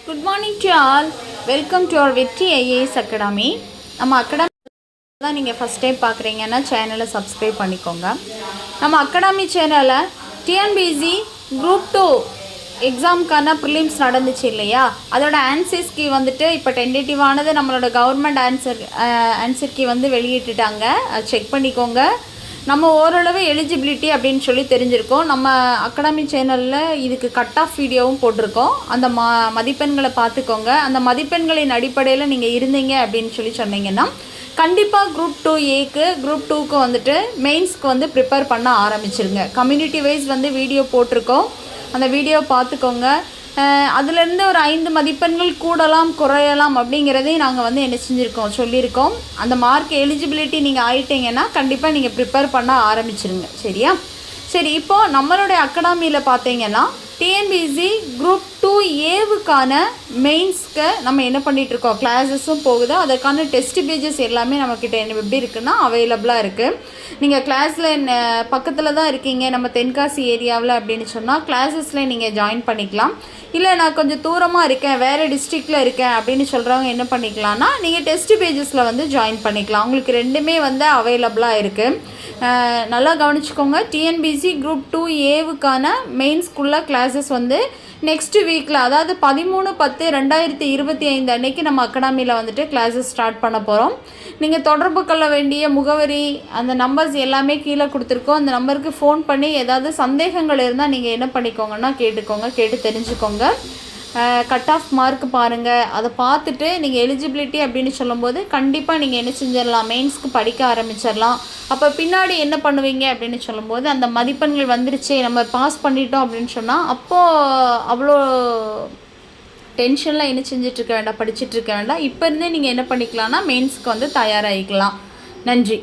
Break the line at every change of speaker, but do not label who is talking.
Good morning to all. Welcome to our Vetri IAS Academy. நம்ம academy தான் நீங்கள் first time பார்க்குறீங்கன்னா சேனலை சப்ஸ்கிரைப் பண்ணிக்கோங்க. நம்ம அகாடமி சேனலில் டிஎன்பிஎஸ்சி குரூப் 2 எக்ஸாமுக்கான ப்ரிலிம்ஸ் நடந்துச்சு இல்லையா, அதோட ஆன்சர்ஸ் கீ வந்துட்டு இப்போ டென்டேட்டிவானது நம்மளோட கவர்மெண்ட் ஆன்சர் கீ வந்து வெளியிட்டுட்டாங்க. செக் பண்ணிக்கோங்க. நம்ம ஓரளவு எலிஜிபிலிட்டி அப்படின்னு சொல்லி தெரிஞ்சிருக்கோம். நம்ம அகாடமி சேனலில் இதுக்கு கட் ஆஃப் வீடியோவும் போட்டிருக்கோம். அந்த மதிப்பெண்களை பார்த்துக்கோங்க. அந்த மதிப்பெண்களின் அடிப்படையில் நீங்கள் இருந்தீங்க அப்படின்னு சொல்லி சொன்னீங்கன்னா கண்டிப்பாக குரூப் 2A குரூப் 2க்கு வந்துட்டு மெயின்ஸ்க்கு வந்து ப்ரிப்பேர் பண்ண ஆரம்பிச்சிருங்க. கம்யூனிட்டி வைஸ் வந்து வீடியோ போட்டிருக்கோம். அந்த வீடியோ பார்த்துக்கோங்க. அதுலேருந்து ஒரு 5 மதிப்பெண்கள் கூடலாம் குறையலாம் அப்படிங்கிறதையும் நாங்கள் வந்து என்ன செஞ்சுருக்கோம் சொல்லியிருக்கோம். அந்த மார்க் எலிஜிபிலிட்டி நீங்கள் ஆகிட்டீங்கன்னா கண்டிப்பாக நீங்கள் ப்ரிப்பேர் பண்ண ஆரம்பிச்சிருங்க. சரியா? சரி, இப்போது நம்மளுடைய அகாடமியில் பார்த்தீங்கன்னா டிஎன்பிஎஸ்சி குரூப் 2Aவுக்கான மெயின்ஸ்க்கு நம்ம என்ன பண்ணிகிட்ருக்கோம், கிளாஸஸும் போகுது. அதற்கான டெஸ்ட் பேஜஸ் எல்லாமே நம்மக்கிட்ட எப்படி இருக்குன்னா அவைலபிளாக இருக்குது. நீங்கள் கிளாஸில் பக்கத்தில் தான் இருக்கீங்க, நம்ம தென்காசி ஏரியாவில் அப்படின்னு சொன்னால் கிளாஸஸில் நீங்கள் ஜாயின் பண்ணிக்கலாம். இல்லை நான் கொஞ்சம் தூரமாக இருக்கேன், வேறு டிஸ்ட்ரிக்டில் இருக்கேன் அப்படின்னு சொல்கிறவங்க என்ன பண்ணிக்கலாம்னா நீங்கள் டெஸ்ட் பேஜஸில் வந்து ஜாயின் பண்ணிக்கலாம். உங்களுக்கு ரெண்டுமே வந்து அவைலபிளாக இருக்குது. நல்லா கவனிச்சுக்கோங்க. டிஎன்பிஎஸ்சி குரூப் 2Aவுக்கான மெயின்ஸ்குள்ள கிளாஸஸ் வந்து நெக்ஸ்ட் வீக்கில், அதாவது 13/10/2025 அன்னைக்கு நம்ம அகாடமியில் வந்துட்டு கிளாஸஸ் ஸ்டார்ட் பண்ண போகிறோம். நீங்கள் தொடர்பு கொள்ள வேண்டிய முகவரி, அந்த நம்பர்ஸ் எல்லாமே கீழே கொடுத்துருக்கோம். அந்த நம்பருக்கு ஃபோன் பண்ணி ஏதாவது சந்தேகங்கள் இருந்தால் நீங்கள் என்ன பண்ணிக்கோங்கன்னா கேட்டு தெரிஞ்சுக்கோங்க. கட் ஆஃப் மார்க் பாருங்கள். அதை பார்த்துட்டு நீங்கள் எலிஜிபிலிட்டி அப்படின்னு சொல்லும்போது கண்டிப்பாக நீங்கள் என்ன செஞ்சிடலாம், மெயின்ஸ்க்கு படிக்க ஆரம்பிச்சிடலாம். அப்போ பின்னாடி என்ன பண்ணுவீங்க அப்படின்னு சொல்லும்போது அந்த மதிப்பெண்கள் வந்துருச்சு, நம்ம பாஸ் பண்ணிட்டோம் அப்படின்னு சொன்னால் அப்போது அவ்வளோ டென்ஷனில் என்ன செஞ்சிட்ருக்க வேண்டாம், படிச்சுட்ருக்க வேண்டாம். இப்போ இருந்தே நீங்கள் என்ன பண்ணிக்கலாம்னா மெயின்ஸ்க்கு வந்து தயாராகிக்கலாம். நன்றி.